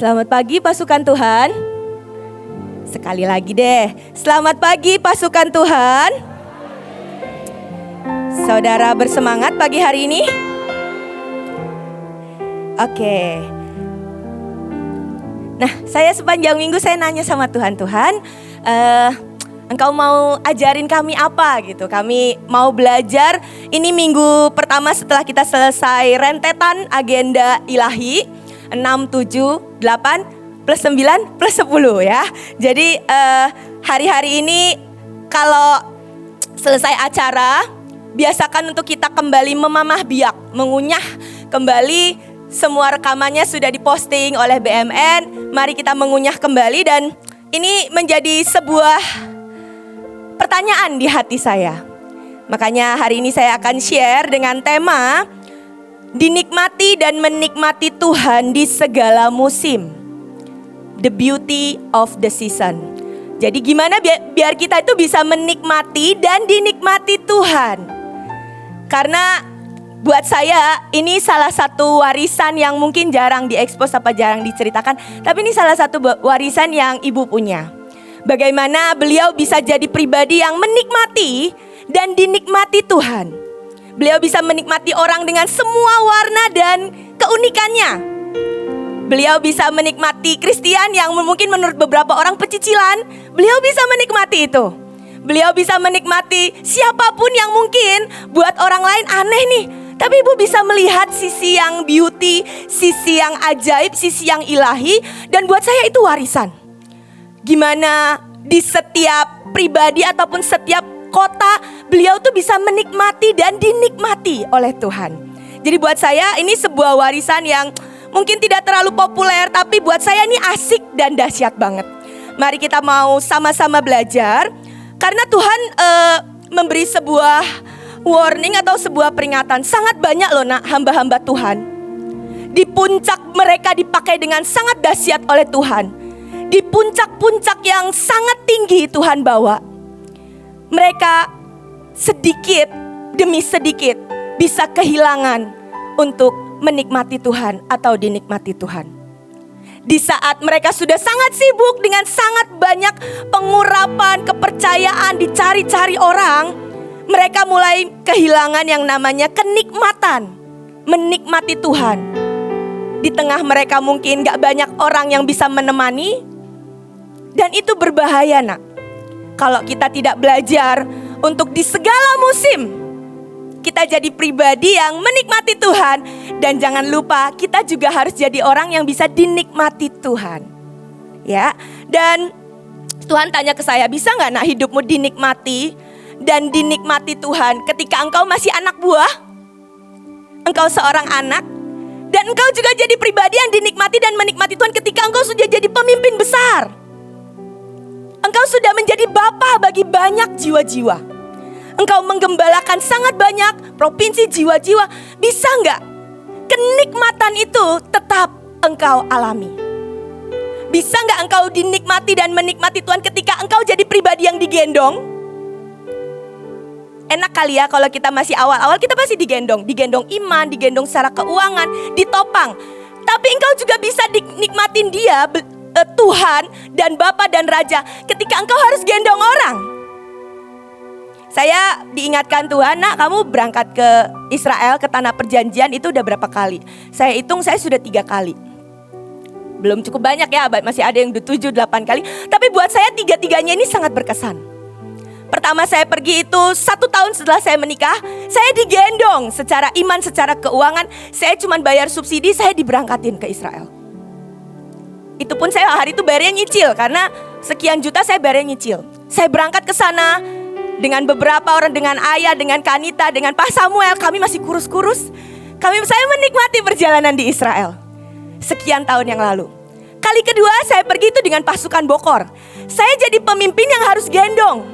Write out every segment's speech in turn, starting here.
Selamat pagi pasukan Tuhan. Sekali lagi deh, selamat pagi pasukan Tuhan. Saudara bersemangat pagi hari ini? Oke. Nah, saya sepanjang minggu saya nanya sama Tuhan, Engkau mau ajarin kami apa gitu. Kami mau belajar, ini minggu pertama setelah kita selesai rentetan agenda ilahi 6, 7, 8, plus 9, plus 10 ya. Jadi hari-hari ini kalau selesai acara, biasakan untuk kita kembali memamah biak, mengunyah kembali semua rekamannya sudah diposting oleh BMN. Mari kita mengunyah kembali dan ini menjadi sebuah pertanyaan di hati saya. Makanya hari ini saya akan share dengan tema dinikmati dan menikmati Tuhan di segala musim. The beauty of the season. Jadi gimana biar kita itu bisa menikmati dan dinikmati Tuhan. Karena buat saya ini salah satu warisan yang mungkin jarang diekspos apa jarang diceritakan. Tapi ini salah satu warisan yang ibu punya. Bagaimana beliau bisa jadi pribadi yang menikmati dan dinikmati Tuhan. Beliau bisa menikmati orang dengan semua warna dan keunikannya. Beliau bisa menikmati Kristen yang mungkin menurut beberapa orang pecicilan. Beliau bisa menikmati itu. Beliau bisa menikmati siapapun yang mungkin buat orang lain aneh nih. Tapi ibu bisa melihat sisi yang beauty, sisi yang ajaib, sisi yang ilahi. Dan buat saya itu warisan. Gimana di setiap pribadi ataupun setiap kota beliau tuh bisa menikmati dan dinikmati oleh Tuhan. Jadi buat saya ini sebuah warisan yang mungkin tidak terlalu populer, tapi buat saya ini asik dan dahsyat banget. Mari kita mau sama-sama belajar. Karena Tuhan memberi sebuah warning atau sebuah peringatan. Sangat banyak loh nak hamba-hamba Tuhan. Di puncak mereka dipakai dengan sangat dahsyat oleh Tuhan. Di puncak-puncak yang sangat tinggi Tuhan bawa. Mereka sedikit demi sedikit bisa kehilangan untuk menikmati Tuhan atau dinikmati Tuhan. Di saat mereka sudah sangat sibuk dengan sangat banyak pengurapan, kepercayaan, dicari-cari orang, mereka mulai kehilangan yang namanya kenikmatan, menikmati Tuhan. Di tengah mereka mungkin gak banyak orang yang bisa menemani, dan itu berbahaya nak. Kalau kita tidak belajar untuk di segala musim kita jadi pribadi yang menikmati Tuhan. Dan jangan lupa kita juga harus jadi orang yang bisa dinikmati Tuhan. Ya, dan Tuhan tanya ke saya, bisa gak nak hidupmu dinikmati dan dinikmati Tuhan ketika engkau masih anak buah? Engkau seorang anak. Dan engkau juga jadi pribadi yang dinikmati dan menikmati Tuhan ketika engkau sudah jadi pemimpin besar. Engkau sudah menjadi bapa bagi banyak jiwa-jiwa. Engkau menggembalakan sangat banyak provinsi jiwa-jiwa. Bisa enggak kenikmatan itu tetap engkau alami? Bisa enggak engkau dinikmati dan menikmati Tuhan ketika engkau jadi pribadi yang digendong? Enak kali ya kalau kita masih awal-awal kita pasti digendong. Digendong iman, digendong secara keuangan, ditopang. Tapi engkau juga bisa dinikmatin dia Tuhan dan Bapa dan Raja ketika engkau harus gendong orang. Saya diingatkan Tuhan, nak kamu berangkat ke Israel, ke tanah perjanjian itu udah berapa kali? Saya hitung saya sudah 3 kali. Belum cukup banyak ya, masih ada yang udah 7, 8 kali. Tapi buat saya 3-3-nya ini sangat berkesan. Pertama saya pergi itu 1 tahun setelah saya menikah, saya digendong secara iman, secara keuangan. Saya cuma bayar subsidi, saya diberangkatin ke Israel. Itu pun saya hari itu bayarnya nyicil, karena sekian juta saya bayarnya nyicil. Saya berangkat ke sana dengan beberapa orang, dengan ayah, dengan Kanita, dengan Pak Samuel. Kami masih kurus-kurus. Saya menikmati perjalanan di Israel sekian tahun yang lalu. Kali kedua saya pergi itu dengan pasukan Bokor. Saya jadi pemimpin yang harus gendong.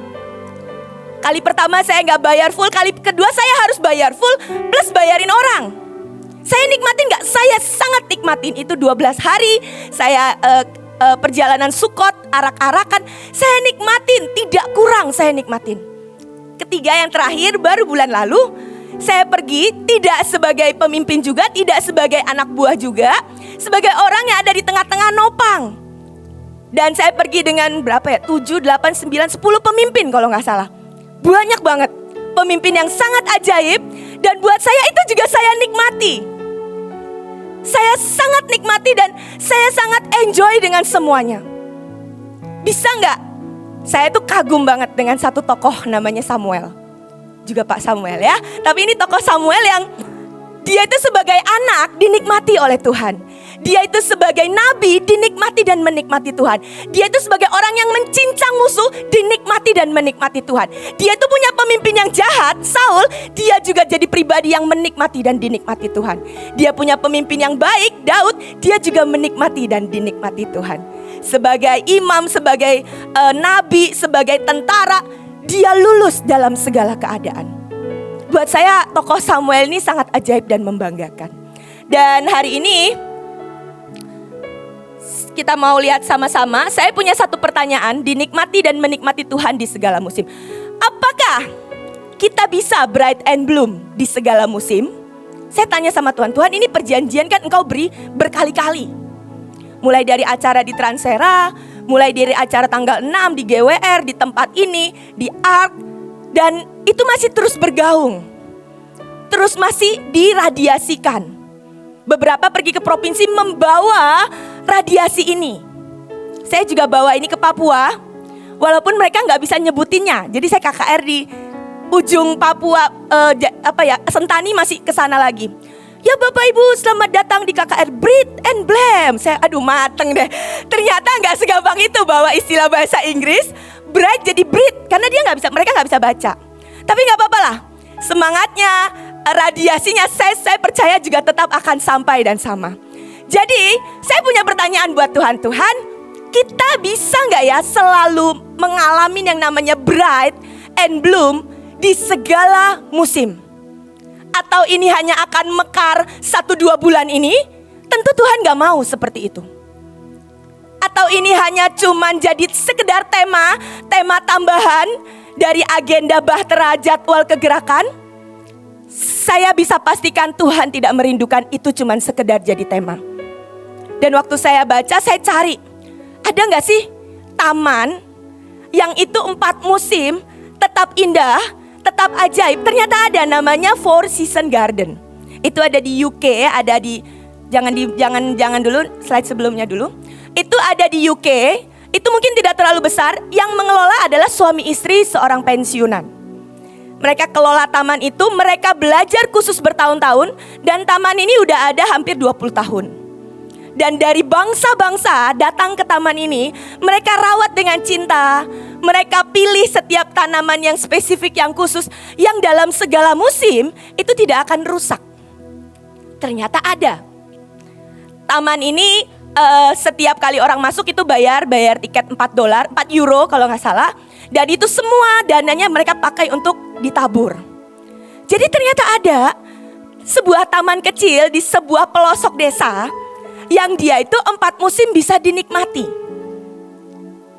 Kali pertama saya gak bayar full, kali kedua saya harus bayar full plus bayarin orang. Saya nikmatin gak? Saya sangat nikmatin itu 12 hari. Saya perjalanan Sukot, arak-arakan. Saya nikmatin, tidak kurang saya nikmatin. Ketiga yang terakhir baru bulan lalu, Saya pergi tidak sebagai pemimpin juga, tidak sebagai anak buah juga, sebagai orang yang ada di tengah-tengah nopang. Dan saya pergi dengan berapa ya? 7, 8, 9, 10 pemimpin kalau nggak salah. Banyak banget pemimpin yang sangat ajaib. Dan buat saya itu juga saya nikmati. Saya sangat nikmati dan saya sangat enjoy dengan semuanya. Bisa nggak? Saya tuh kagum banget dengan satu tokoh namanya Samuel. Juga Pak Samuel ya. Tapi ini tokoh Samuel yang dia itu sebagai anak dinikmati oleh Tuhan. Dia itu sebagai nabi dinikmati dan menikmati Tuhan. Dia itu sebagai orang yang mencincang musuh dinikmati dan menikmati Tuhan. Dia itu punya pemimpin yang jahat, Saul. Dia juga jadi pribadi yang menikmati dan dinikmati Tuhan. Dia punya pemimpin yang baik, Daud. Dia juga menikmati dan dinikmati Tuhan. Sebagai imam, sebagai nabi, sebagai tentara, dia lulus dalam segala keadaan. Buat saya tokoh Samuel ini sangat ajaib dan membanggakan. Dan hari ini kita mau lihat sama-sama. Saya punya satu pertanyaan, dinikmati dan menikmati Tuhan di segala musim. Apakah kita bisa bright and bloom di segala musim? Saya tanya sama Tuhan, Tuhan ini perjanjian kan engkau beri berkali-kali. Mulai dari acara di Transera, mulai dari acara tanggal 6 di GWR, di tempat ini, di ARK. Dan itu masih terus bergaung. Terus masih diradiasikan. Beberapa pergi ke provinsi membawa radiasi ini. Saya juga bawa ini ke Papua. Walaupun mereka nggak bisa nyebutinnya. Jadi saya KKR di ujung Papua, Sentani masih ke sana lagi. Ya Bapak Ibu, selamat datang di KKR Breathe and Blame. Saya mateng deh. Ternyata nggak segampang itu bawa istilah bahasa Inggris. Bright jadi breathe karena mereka nggak bisa baca. Tapi nggak apa-apa lah. Semangatnya, radiasinya saya percaya juga tetap akan sampai dan sama. Jadi saya punya pertanyaan buat Tuhan. Tuhan, kita bisa nggak ya selalu mengalami yang namanya bright and bloom di segala musim? Atau ini hanya akan mekar 1-2 bulan ini? Tentu Tuhan gak mau seperti itu. Atau ini hanya cuman jadi sekedar tema tambahan dari agenda Bahtera jadwal kegerakan? Saya bisa pastikan Tuhan tidak merindukan itu cuman sekedar jadi tema. Dan waktu saya baca, saya cari, ada gak sih taman yang itu 4 musim tetap indah, tetap ajaib? Ternyata ada, namanya Four Seasons Garden. Itu ada di UK, ada di jangan dulu, slide sebelumnya dulu. Itu ada di UK. Itu mungkin tidak terlalu besar. Yang mengelola adalah suami istri seorang pensiunan. Mereka kelola taman itu, mereka belajar khusus bertahun-tahun, dan taman ini udah ada hampir 20 tahun. Dan dari bangsa-bangsa datang ke taman ini, mereka rawat dengan cinta. Mereka pilih setiap tanaman yang spesifik, yang khusus, yang dalam segala musim itu tidak akan rusak. Ternyata ada. Taman ini setiap kali orang masuk itu bayar tiket $4, 4 euro kalau nggak salah. Dan itu semua dananya mereka pakai untuk ditabur. Jadi ternyata ada sebuah taman kecil di sebuah pelosok desa yang dia itu 4 musim bisa dinikmati.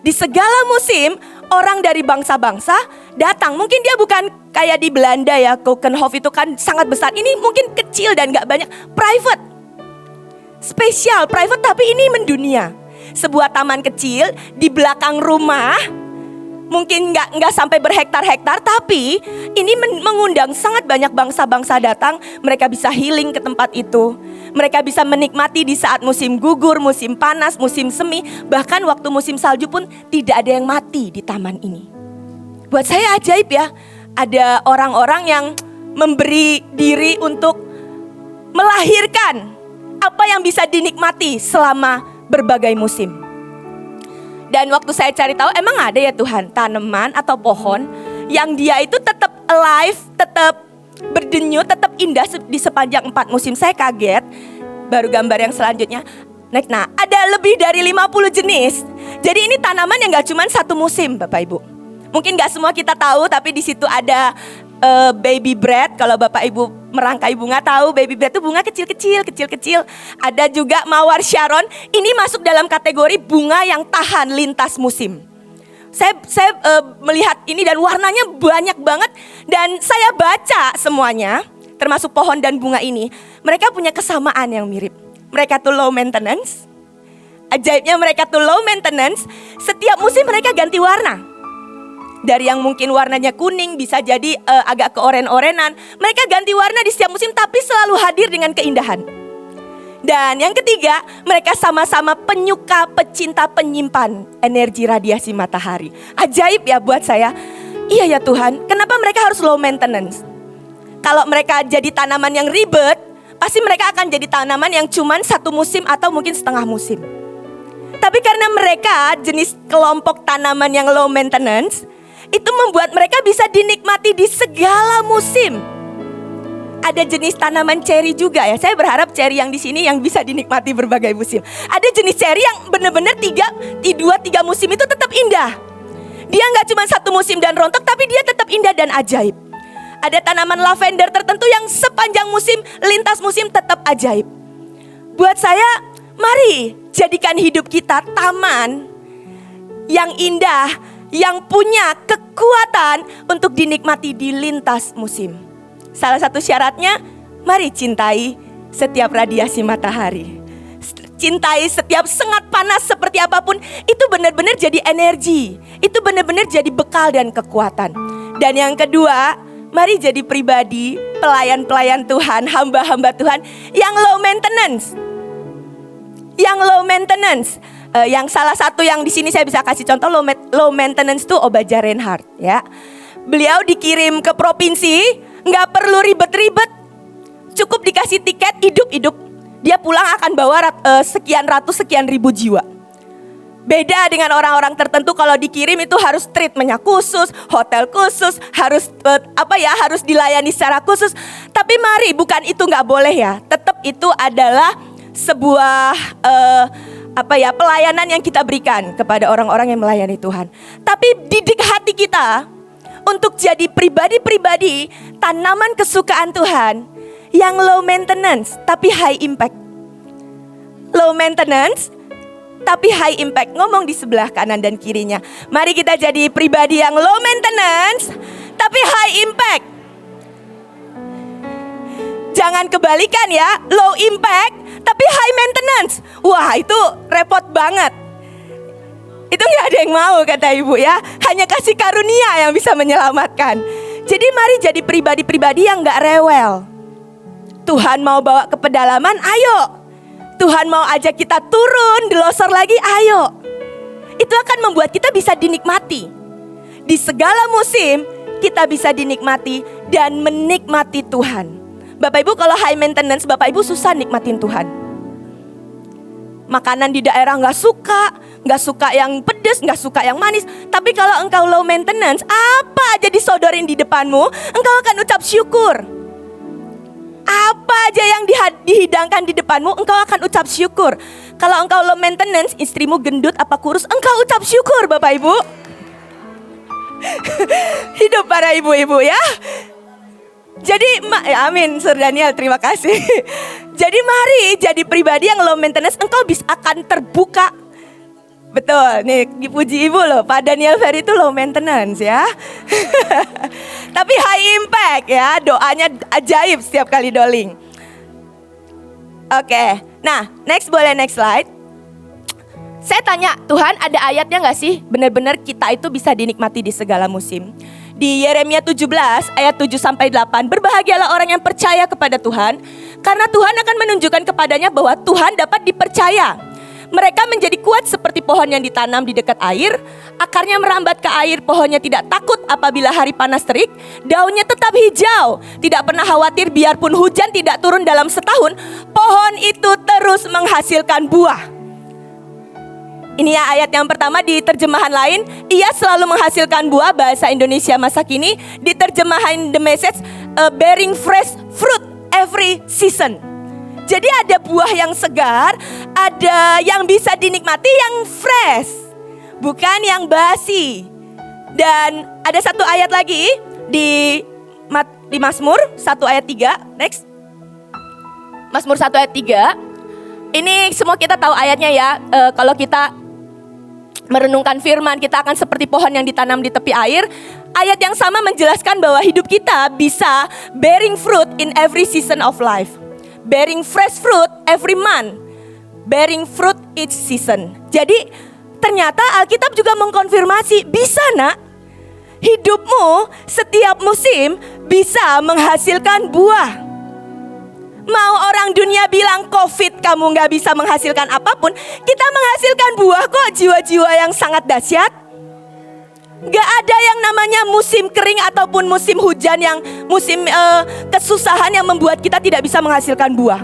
Di segala musim orang dari bangsa-bangsa datang. Mungkin dia bukan kayak di Belanda ya, Keukenhof itu kan sangat besar. Ini mungkin kecil dan gak banyak, private. Spesial, private, tapi ini mendunia. Sebuah taman kecil di belakang rumah. Mungkin nggak sampai berhektar-hektar, tapi ini mengundang sangat banyak bangsa-bangsa datang. Mereka bisa healing ke tempat itu. Mereka bisa menikmati di saat musim gugur, musim panas, musim semi. Bahkan waktu musim salju pun tidak ada yang mati di taman ini. Buat saya ajaib ya. Ada orang-orang yang memberi diri untuk melahirkan apa yang bisa dinikmati selama berbagai musim. Dan waktu saya cari tahu, emang ada ya Tuhan tanaman atau pohon yang dia itu tetap alive, tetap berdenyut, tetap indah di sepanjang 4 musim. Saya kaget. Baru gambar yang selanjutnya. Nah, ada lebih dari 50 jenis. Jadi ini tanaman yang gak cuma 1 musim, Bapak Ibu. Mungkin gak semua kita tahu, tapi di situ ada baby bread. Kalau Bapak Ibu merangkai bunga tahu, baby bread itu bunga kecil-kecil. Ada juga mawar Sharon. Ini masuk dalam kategori bunga yang tahan lintas musim. Saya melihat ini dan warnanya banyak banget. Dan saya baca semuanya, termasuk pohon dan bunga ini. Mereka punya kesamaan yang mirip. Mereka tuh low maintenance. Ajaibnya mereka tuh low maintenance. Setiap musim mereka ganti warna. Dari yang mungkin warnanya kuning bisa jadi agak keoren-orenan. Mereka ganti warna di setiap musim tapi selalu hadir dengan keindahan. Dan yang ketiga, mereka sama-sama penyuka, pecinta, penyimpan energi radiasi matahari. Ajaib ya buat saya. Iya ya Tuhan, kenapa mereka harus low maintenance? Kalau mereka jadi tanaman yang ribet, pasti mereka akan jadi tanaman yang cuman satu musim atau mungkin setengah musim. Tapi karena mereka jenis kelompok tanaman yang low maintenance, itu membuat mereka bisa dinikmati di segala musim. Ada jenis tanaman ceri juga ya. Saya berharap ceri yang di sini yang bisa dinikmati berbagai musim. Ada jenis ceri yang benar-benar 2-3 musim itu tetap indah. Dia nggak cuma satu musim dan rontok, tapi dia tetap indah dan ajaib. Ada tanaman lavender tertentu yang sepanjang musim, lintas musim tetap ajaib. Buat saya, mari jadikan hidup kita taman yang indah, yang punya kekuatan untuk dinikmati di lintas musim. Salah satu syaratnya, mari cintai setiap radiasi matahari. Cintai setiap sengat panas seperti apapun, itu benar-benar jadi energi. Itu benar-benar jadi bekal dan kekuatan. Dan yang kedua, mari jadi pribadi, pelayan-pelayan Tuhan, hamba-hamba Tuhan yang low maintenance. Yang low maintenance. Yang salah satu yang di sini saya bisa kasih contoh low maintenance tuh Obaja Reinhardt ya. Beliau dikirim ke provinsi, nggak perlu ribet-ribet, cukup dikasih tiket, hidup. Dia pulang akan bawa sekian ratus, sekian ribu jiwa. Beda dengan orang-orang tertentu kalau dikirim itu harus treatmentnya khusus, hotel khusus, harus harus dilayani secara khusus. Tapi mari, bukan itu nggak boleh ya. Tetap itu adalah sebuah pelayanan yang kita berikan kepada orang-orang yang melayani Tuhan. Tapi didik hati kita untuk jadi pribadi-pribadi tanaman kesukaan Tuhan yang low maintenance tapi high impact. Low maintenance tapi high impact. Ngomong di sebelah kanan dan kirinya. Mari kita jadi pribadi yang low maintenance tapi high impact. Jangan kebalikan ya, low impact tapi high maintenance. Wah, itu repot banget. Itu gak ada yang mau kata ibu ya. Hanya kasih karunia yang bisa menyelamatkan. Jadi mari jadi pribadi-pribadi yang gak rewel. Tuhan mau bawa ke pedalaman, ayo. Tuhan mau ajak kita turun, delosor lagi, ayo. Itu akan membuat kita bisa dinikmati. Di segala musim kita bisa dinikmati dan menikmati Tuhan. Bapak Ibu kalau high maintenance, Bapak Ibu susah nikmatin Tuhan. Makanan di daerah gak suka yang pedas, gak suka yang manis. Tapi kalau engkau low maintenance, apa aja disodorin di depanmu, engkau akan ucap syukur. Apa aja yang dihidangkan di depanmu, engkau akan ucap syukur. Kalau engkau low maintenance, istrimu gendut apa kurus, engkau ucap syukur Bapak Ibu. Hidup para ibu-ibu ya. Jadi, amin Sur Daniel, terima kasih. Jadi mari jadi pribadi yang low maintenance, engkau bisa akan terbuka. Betul, nih dipuji ibu loh, Pak Daniel Ferry itu low maintenance ya. Tapi high impact ya, doanya ajaib setiap kali doling. Oke, nah next slide. Saya tanya, Tuhan ada ayatnya gak sih benar-benar kita itu bisa dinikmati di segala musim? Di Yeremia 17 ayat 7-8, berbahagialah orang yang percaya kepada Tuhan, karena Tuhan akan menunjukkan kepadanya bahwa Tuhan dapat dipercaya. Mereka menjadi kuat seperti pohon yang ditanam di dekat air, akarnya merambat ke air, pohonnya tidak takut apabila hari panas terik, daunnya tetap hijau, tidak pernah khawatir biarpun hujan tidak turun dalam setahun, pohon itu terus menghasilkan buah. Ini ya ayat yang pertama di terjemahan lain, ia selalu menghasilkan buah, bahasa Indonesia masa kini, di terjemahan The Message, bearing fresh fruit every season. Jadi ada buah yang segar, ada yang bisa dinikmati yang fresh, bukan yang basi. Dan ada satu ayat lagi di Mazmur 1 ayat 3, next. Mazmur 1 ayat 3. Ini semua kita tahu ayatnya ya. Kalau kita merenungkan firman, kita akan seperti pohon yang ditanam di tepi air. Ayat yang sama menjelaskan bahwa hidup kita bisa bearing fruit in every season of life. Bearing fresh fruit every month. Bearing fruit each season. Jadi ternyata Alkitab juga mengkonfirmasi, bisa nak, hidupmu setiap musim bisa menghasilkan buah. Mau orang dunia bilang COVID kamu gak bisa menghasilkan apapun, kita menghasilkan buah kok, jiwa-jiwa yang sangat dahsyat. Gak ada yang namanya musim kering ataupun musim hujan, yang musim kesusahan yang membuat kita tidak bisa menghasilkan buah.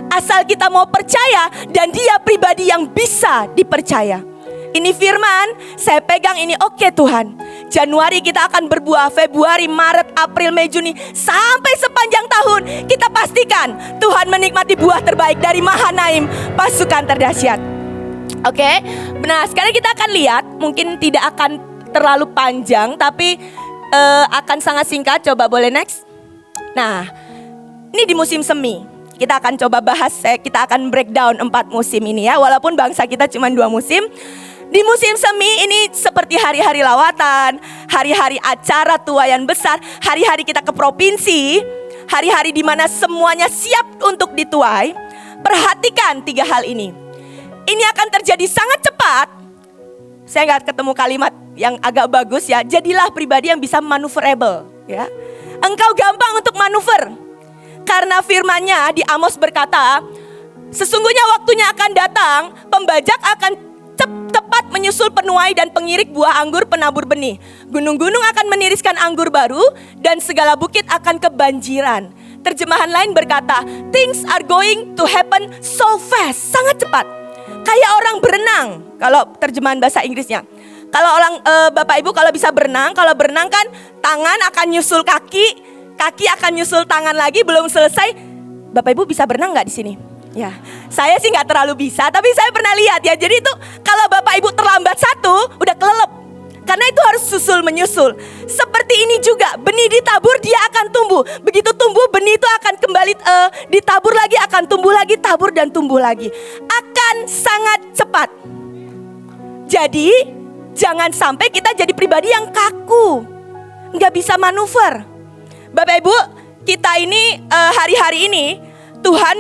Asal kita mau percaya dan dia pribadi yang bisa dipercaya. Ini firman, saya pegang ini, oke Tuhan. Januari kita akan berbuah, Februari, Maret, April, Mei, Juni, sampai sepanjang tahun kita pastikan Tuhan menikmati buah terbaik dari Mahanaim, pasukan terdahsyat. Oke, nah sekarang kita akan lihat, mungkin tidak akan terlalu panjang, tapi akan sangat singkat. Coba boleh next. Nah, ini di musim semi. Kita akan coba bahas, kita akan breakdown 4 musim ini ya. Walaupun bangsa kita cuma 2 musim. Di musim semi ini seperti hari-hari lawatan, hari-hari acara tuaian besar, hari-hari kita ke provinsi, hari-hari di mana semuanya siap untuk dituai. Perhatikan 3 hal ini. Ini akan terjadi sangat cepat. Saya nggak ketemu kalimat yang agak bagus ya. Jadilah pribadi yang bisa maneuverable ya. Engkau gampang untuk manuver. Karena firman-Nya di Amos berkata, sesungguhnya waktunya akan datang, pembajak akan tepat menyusul penuai dan pengirik buah anggur penabur benih. Gunung-gunung akan meniriskan anggur baru dan segala bukit akan kebanjiran. Terjemahan lain berkata, things are going to happen so fast, sangat cepat. Kayak orang berenang, kalau terjemahan bahasa Inggrisnya. Kalau orang Bapak Ibu kalau bisa berenang, kalau berenang kan tangan akan nyusul kaki, kaki akan nyusul tangan lagi, belum selesai. Bapak Ibu bisa berenang nggak di sini? Ya, saya sih nggak terlalu bisa, tapi saya pernah lihat ya. Jadi itu kalau Bapak Ibu terlambat satu, udah kelelep. Karena itu harus susul menyusul. Seperti ini juga, benih ditabur dia akan tumbuh. Begitu tumbuh, benih itu akan kembali ditabur lagi, akan tumbuh lagi, tabur dan tumbuh lagi. Akan sangat cepat. Jadi jangan sampai kita jadi pribadi yang kaku, nggak bisa manuver. Bapak Ibu, kita ini hari-hari ini Tuhan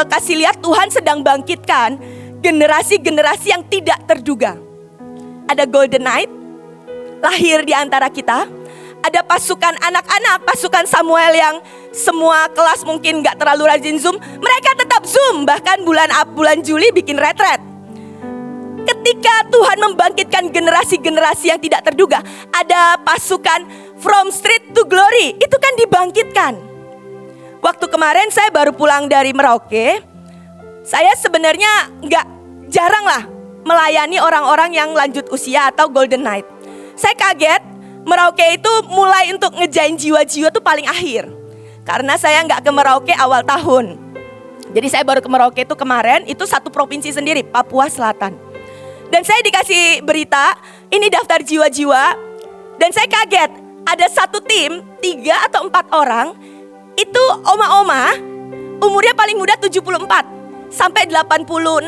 kasih lihat, Tuhan sedang bangkitkan generasi-generasi yang tidak terduga. Ada Golden Knight lahir di antara kita. Ada pasukan anak-anak, pasukan Samuel yang semua kelas mungkin gak terlalu rajin Zoom. Mereka tetap Zoom, bahkan bulan Juli bikin retret. Ketika Tuhan membangkitkan generasi-generasi yang tidak terduga, ada pasukan From Street to Glory, itu kan dibangkitkan. Waktu kemarin saya baru pulang dari Merauke. Saya sebenarnya jarang lah melayani orang-orang yang lanjut usia atau Golden Knight. Saya kaget, Merauke itu mulai untuk ngejain jiwa-jiwa tuh paling akhir. Karena saya nggak ke Merauke awal tahun. Jadi saya baru ke Merauke itu kemarin, itu satu provinsi sendiri, Papua Selatan. Dan saya dikasih berita, ini daftar jiwa-jiwa. Dan saya kaget, ada satu tim, 3 atau 4 orang. Itu oma-oma, umurnya paling muda 74 sampai 86,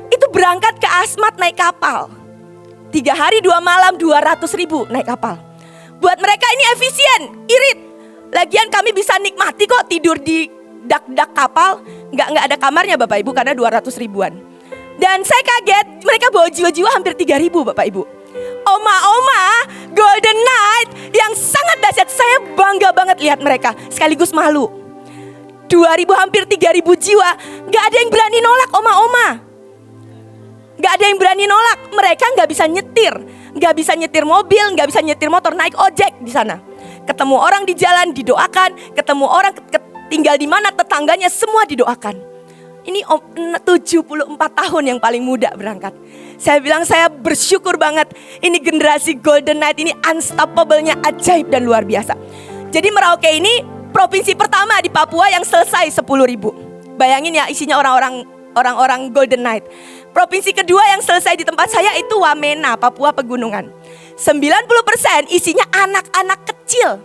itu berangkat ke Asmat naik kapal. 3 hari 2 malam 200.000 naik kapal. Buat mereka ini efisien, irit. Lagian kami bisa nikmati kok tidur di dak-dak kapal. Nggak ada kamarnya Bapak Ibu karena 200 ribuan. Dan saya kaget, mereka bawa jiwa-jiwa hampir 3.000 Bapak Ibu. Oma-oma Golden Knight yang sangat dahsyat. Saya bangga banget lihat mereka, sekaligus malu. 2.000 hampir 3.000 jiwa, gak ada yang berani nolak oma-oma. Gak ada yang berani nolak. Mereka gak bisa nyetir, gak bisa nyetir mobil, gak bisa nyetir motor, naik ojek di sana. Ketemu orang di jalan didoakan, ketemu orang tinggal di mana tetangganya semua didoakan. Ini 74 tahun yang paling muda berangkat. Saya bilang saya bersyukur banget. Ini generasi Golden Knight ini unstoppable-nya ajaib dan luar biasa. Jadi Merauke ini provinsi pertama di Papua yang selesai 10.000. Bayangin ya isinya orang-orang Golden Knight. Provinsi kedua yang selesai di tempat saya itu Wamena, Papua Pegunungan. 90% isinya anak-anak kecil.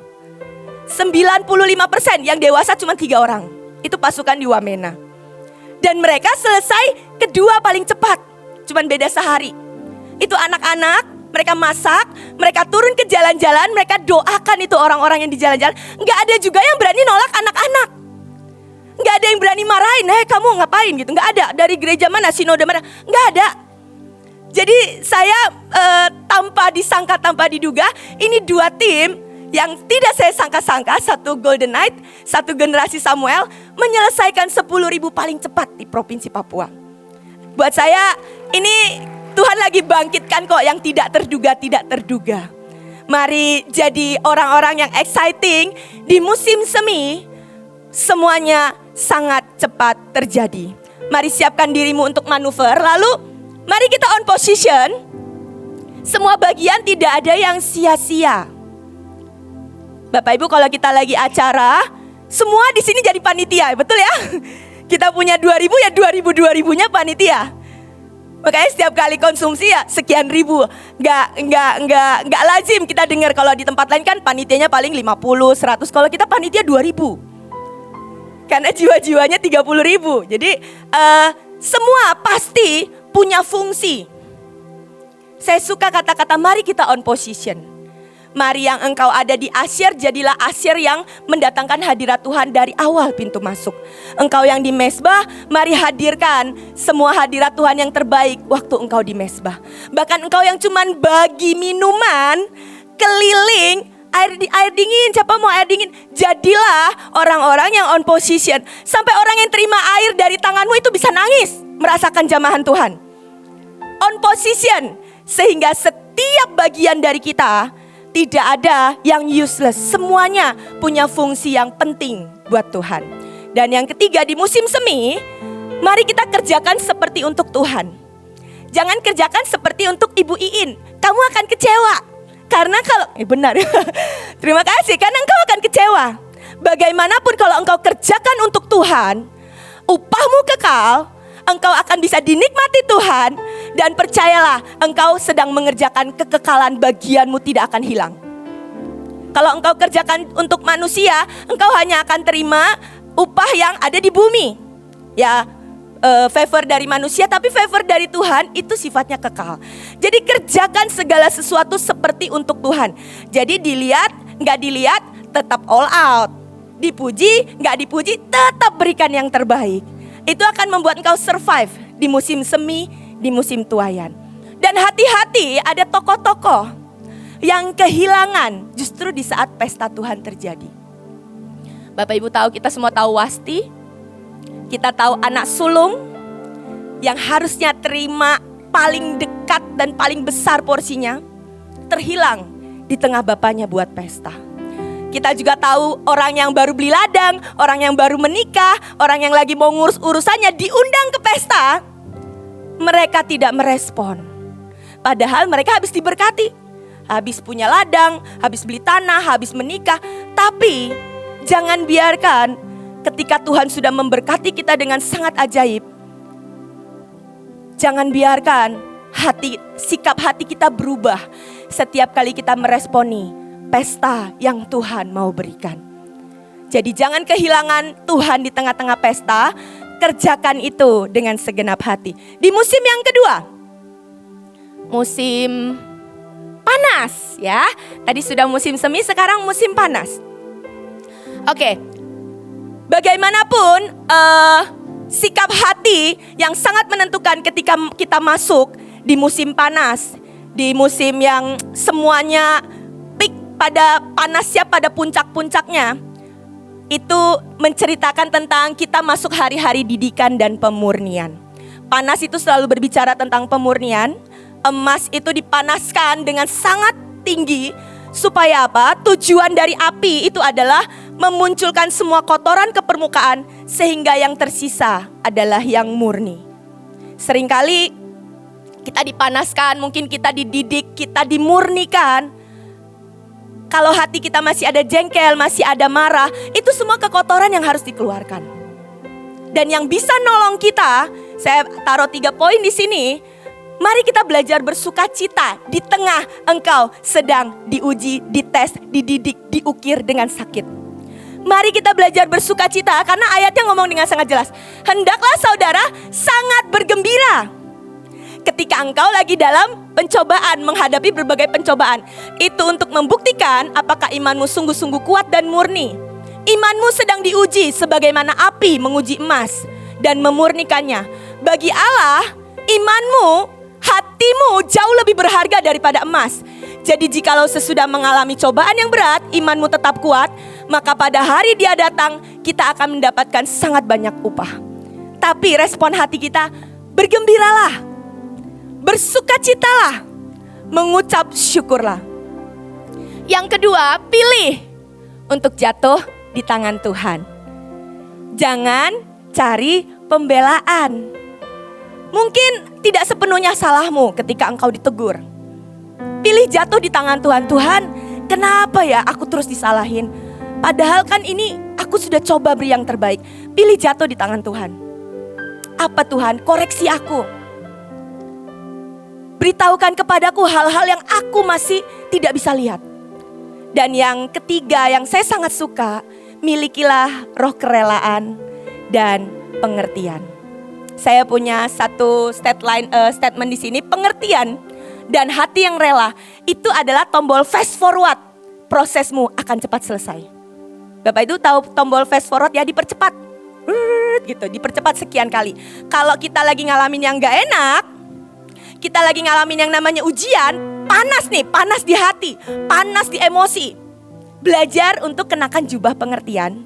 95% yang dewasa cuma 3 orang. Itu pasukan di Wamena. Dan mereka selesai kedua paling cepat. Cuman beda sehari. itu anak-anak, mereka masak, mereka turun ke jalan-jalan, mereka doakan itu orang-orang yang di jalan-jalan. Nggak ada juga yang berani nolak anak-anak. Nggak ada yang berani marahin, kamu ngapain gitu. Nggak ada, dari gereja mana, sinode mana, nggak ada. Jadi saya tanpa disangka, tanpa diduga, ini dua tim yang tidak saya sangka-sangka, satu Golden Knight, satu generasi Samuel, menyelesaikan 10.000 paling cepat di Provinsi Papua. Buat saya, ini Tuhan lagi bangkitkan kok yang tidak terduga. Mari jadi orang-orang yang exciting di musim semi, semuanya sangat cepat terjadi. Mari siapkan dirimu untuk manuver, lalu mari kita on position. Semua bagian tidak ada yang sia-sia. Bapak Ibu, kalau kita lagi acara, semua di sini jadi panitia, betul ya? Kita punya 2.000 ya 2.000-2.000-nya panitia. Makanya setiap kali konsumsi ya sekian ribu. Nggak lazim kita dengar kalau di tempat lain kan panitianya paling 50, 100. Kalau kita panitia 2.000. Karena jiwa-jiwanya 30.000. Jadi semua pasti punya fungsi. Saya suka kata-kata mari kita on position. Mari yang engkau ada di Asyir, jadilah Asyir yang mendatangkan hadirat Tuhan dari awal pintu masuk. Engkau yang di Mesbah, mari hadirkan semua hadirat Tuhan yang terbaik waktu engkau di Mesbah. Bahkan engkau yang cuman bagi minuman, keliling, air dingin, siapa mau air dingin? Jadilah orang-orang yang on position. Sampai orang yang terima air dari tanganmu itu bisa nangis, merasakan jamahan Tuhan. On position, sehingga setiap bagian dari kita tidak ada yang useless. Semuanya punya fungsi yang penting buat Tuhan. Dan yang ketiga, di musim semi, mari kita kerjakan seperti untuk Tuhan. Jangan kerjakan seperti untuk Ibu Iin. Kamu akan kecewa. Karena kalau, benar. Terima kasih, karena engkau akan kecewa. Bagaimanapun kalau engkau kerjakan untuk Tuhan, upahmu kekal, engkau akan bisa dinikmati Tuhan. Dan percayalah, engkau sedang mengerjakan kekekalan, bagianmu tidak akan hilang. Kalau engkau kerjakan untuk manusia, engkau hanya akan terima upah yang ada di bumi. Ya, favor dari manusia, tapi favor dari Tuhan itu sifatnya kekal. Jadi kerjakan segala sesuatu seperti untuk Tuhan. Jadi dilihat, nggak dilihat, tetap all out. Dipuji, nggak dipuji, tetap berikan yang terbaik. Itu akan membuat engkau survive di musim semi, di musim tuayan. Dan hati-hati, ada tokoh-tokoh yang kehilangan justru di saat pesta Tuhan terjadi. Bapak Ibu tahu, kita semua tahu Wasti. Kita tahu anak sulung yang harusnya terima paling dekat dan paling besar porsinya, terhilang di tengah bapaknya buat pesta. Kita juga tahu orang yang baru beli ladang, orang yang baru menikah, orang yang lagi mau ngurus urusannya diundang ke pesta. Mereka tidak merespon. Padahal mereka habis diberkati. Habis punya ladang, habis beli tanah, habis menikah. Tapi jangan biarkan ketika Tuhan sudah memberkati kita dengan sangat ajaib, jangan biarkan sikap hati kita berubah setiap kali kita meresponi pesta yang Tuhan mau berikan. Jadi jangan kehilangan Tuhan di tengah-tengah pesta. Kerjakan itu dengan segenap hati. Di musim yang kedua, musim panas ya. Tadi sudah musim semi, sekarang musim panas. Oke. Bagaimanapun sikap hati yang sangat menentukan ketika kita masuk di musim panas, di musim yang semuanya peak pada panasnya, pada puncak-puncaknya. Itu menceritakan tentang kita masuk hari-hari didikan dan pemurnian. Panas itu selalu berbicara tentang pemurnian. Emas itu dipanaskan dengan sangat tinggi. Supaya apa? Tujuan dari api itu adalah memunculkan semua kotoran ke permukaan, sehingga yang tersisa adalah yang murni. Seringkali kita dipanaskan, mungkin kita dididik, kita dimurnikan. Kalau hati kita masih ada jengkel, masih ada marah, itu semua kekotoran yang harus dikeluarkan. Dan yang bisa nolong kita, saya taruh 3 poin di sini. Mari kita belajar bersukacita di tengah engkau sedang diuji, dites, dididik, diukir dengan sakit. Mari kita belajar bersukacita, karena ayatnya ngomong dengan sangat jelas. Hendaklah saudara sangat bergembira. ketika engkau lagi dalam pencobaan, menghadapi berbagai pencobaan. Itu untuk membuktikan apakah imanmu sungguh-sungguh kuat dan murni. Imanmu sedang diuji sebagaimana api menguji emas dan memurnikannya. Bagi Allah, imanmu, hatimu jauh lebih berharga daripada emas. Jadi jikalau sesudah mengalami cobaan yang berat, imanmu tetap kuat, maka pada hari Dia datang, kita akan mendapatkan sangat banyak upah. Tapi respon hati kita, bergembiralah, bersukacitalah, mengucap syukurlah. Yang kedua, pilih untuk jatuh di tangan Tuhan. Jangan cari pembelaan. Mungkin tidak sepenuhnya salahmu ketika engkau ditegur. Pilih jatuh di tangan Tuhan. Tuhan, kenapa ya aku terus disalahin? Padahal kan ini aku sudah coba beri yang terbaik. Pilih jatuh di tangan Tuhan. Apa Tuhan? Koreksi aku. Beritahukan kepadaku hal-hal yang aku masih tidak bisa lihat. Dan yang ketiga yang saya sangat suka, milikilah roh kerelaan dan pengertian. Saya punya satu statement di sini, pengertian dan hati yang rela itu adalah tombol fast forward. Prosesmu akan cepat selesai. Bapak itu tahu tombol fast forward ya, dipercepat. Gitu, dipercepat sekian kali. Kalau kita lagi ngalamin yang gak enak, kita lagi ngalamin yang namanya ujian, panas nih, panas di hati, panas di emosi. Belajar untuk kenakan jubah pengertian.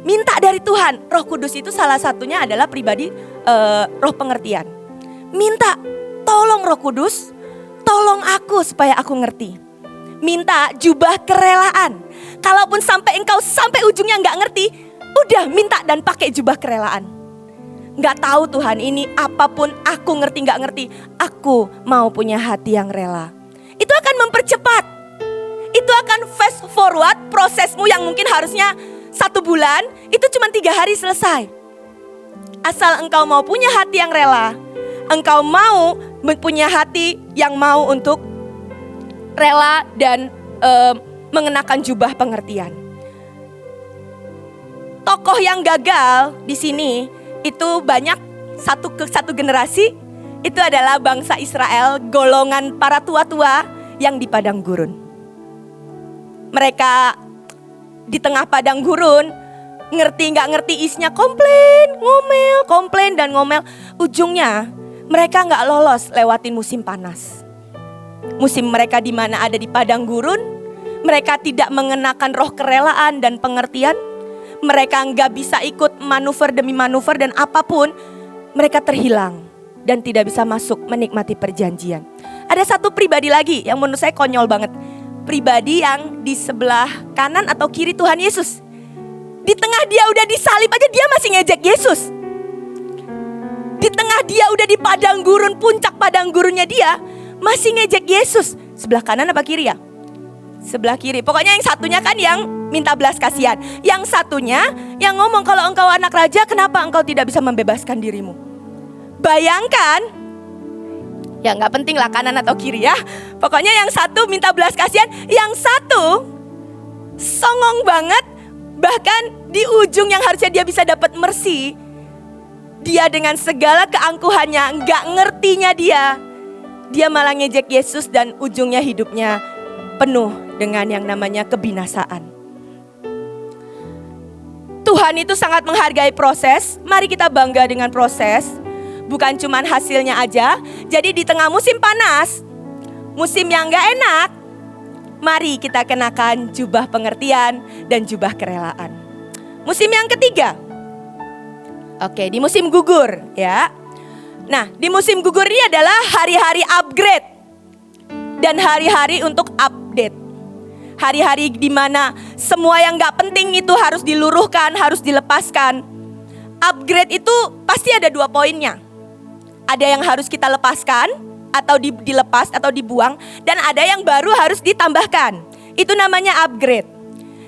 Minta dari Tuhan. Roh Kudus itu salah satunya adalah pribadi roh pengertian. Minta, tolong Roh Kudus, tolong aku supaya aku ngerti. Minta jubah kerelaan. Kalaupun sampai engkau sampai ujungnya gak ngerti, udah minta dan pakai jubah kerelaan. Gak tahu Tuhan, ini apapun aku ngerti gak ngerti, aku mau punya hati yang rela. Itu akan mempercepat. Itu akan fast forward prosesmu yang mungkin harusnya 1 bulan, itu cuma 3 hari selesai. Asal engkau mau punya hati yang rela, engkau mau punya hati yang mau untuk rela dan mengenakan jubah pengertian. Tokoh yang gagal di sini itu banyak, satu generasi itu adalah bangsa Israel, golongan para tua-tua yang di padang gurun. Mereka di tengah padang gurun, ngerti gak ngerti isinya, komplain, ngomel, komplain dan ngomel. Ujungnya mereka gak lolos lewatin musim panas. Musim mereka di mana ada di padang gurun, mereka tidak mengenakan roh kerelaan dan pengertian. Mereka gak bisa ikut manuver demi manuver dan apapun, mereka terhilang dan tidak bisa masuk menikmati perjanjian. Ada satu pribadi lagi yang menurut saya konyol banget. Pribadi yang di sebelah kanan atau kiri Tuhan Yesus. Di tengah dia udah disalib aja dia masih ngejek Yesus. Di tengah dia udah di padang gurun, puncak padang gurunnya dia masih ngejek Yesus. Sebelah kanan apa kiri ya? Sebelah kiri. Pokoknya yang satunya kan yang minta belas kasihan. Yang satunya yang ngomong, kalau engkau anak raja, kenapa engkau tidak bisa membebaskan dirimu? Bayangkan. Ya gak penting lah kanan atau kiri ya. Pokoknya yang satu minta belas kasihan, yang satu songong banget. Bahkan di ujung yang harusnya dia bisa dapat mercy, dia dengan segala keangkuhannya, gak ngertinya dia malah ngejek Yesus dan ujungnya hidupnya penuh dengan yang namanya kebinasaan. Tuhan itu sangat menghargai proses. Mari kita bangga dengan proses. Bukan cuma hasilnya aja. Jadi di tengah musim panas, musim yang gak enak, mari kita kenakan jubah pengertian dan jubah kerelaan. Musim yang ketiga. Oke, di musim gugur ya. Nah, di musim gugur ini adalah hari-hari upgrade dan hari-hari untuk update. Hari-hari di mana semua yang gak penting itu harus diluruhkan, harus dilepaskan. Upgrade itu pasti ada 2 poinnya. Ada yang harus kita lepaskan atau dilepas atau dibuang, dan ada yang baru harus ditambahkan. Itu namanya upgrade.